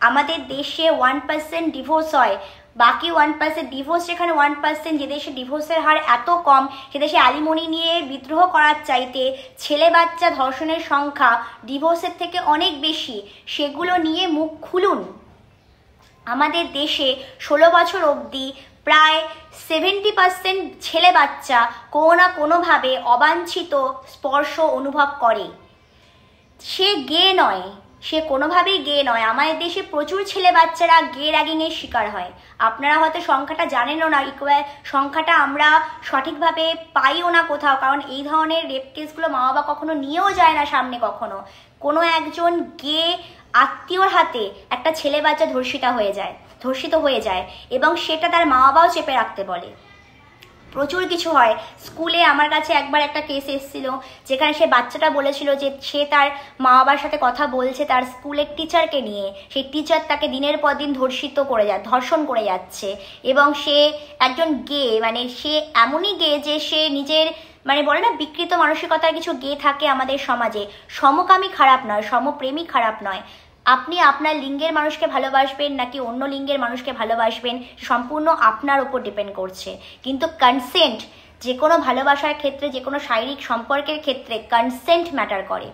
আমাদের দেশে 1% ডিভোর্স হয়, বাকি 1% ডিভোর্স যেখানে 1%, যে দেশে ডিভোর্সের হার এত কম, সে দেশে অ্যালিমনি নিয়ে বিদ্রোহ করার চাইতে ছেলে বাচ্চা ধর্ষণের সংখ্যা ডিভোর্সের থেকে অনেক বেশি। সেগুলো নিয়ে মুখ খুলুন। আমাদের দেশে 16 বছর অবধি প্রায় 70% ছেলে বাচ্চা কোনো না কোনোভাবে অবাঞ্ছিত স্পর্শ অনুভব করে। সে গে নয়, সে কোনোভাবেই গে নয়। আমাদের দেশে প্রচুর ছেলে বাচ্চারা গে র্যাগিংয়ের শিকার হয়। আপনারা হয়তো সংখ্যাটা জানেনও না, সংখ্যাটা আমরা সঠিকভাবে পাইও না কোথাও, কারণ এই ধরনের রেপ কেসগুলো মা বাবা কখনো নিয়েও যায় না সামনে। কখনো কোনো একজন গে আত্মীয়র হাতে একটা ছেলে বাচ্চা ধর্ষিত হয়ে যায় এবং সেটা তার মা বাবাও চেপে রাখতে বলে। প্রচুর কিছু হয়। স্কুলে আমার কাছে একবার একটা কেস এসেছিল যেখানে সে বাচ্চাটা বলেছিল যে সে তার মা বাবার সাথে কথা বলছে তার স্কুলের টিচারকে নিয়ে। সেই টিচার তাকে দিনের পর দিন ধর্ষণ করে যাচ্ছে এবং সে একজন গে, মানে সে এমনই গে যে সে নিজের, মানে বলে না বিকৃত মানসিকতার কিছু গে থাকে আমাদের সমাজে। সমকামী খারাপ নয়, সমপ্রেমী খারাপ নয়। আপনি আপনার লিঙ্গের মানুষকে ভালোবাসবেন নাকি অন্য লিঙ্গের মানুষকে ভালোবাসবেন সম্পূর্ণ আপনার উপর ডিপেন্ড করছে। কিন্তু কনসেন্ট, যে কোনো ভালোবাসার ক্ষেত্রে, যে কোনো শারীরিক সম্পর্কের ক্ষেত্রে কনসেন্ট ম্যাটার করে।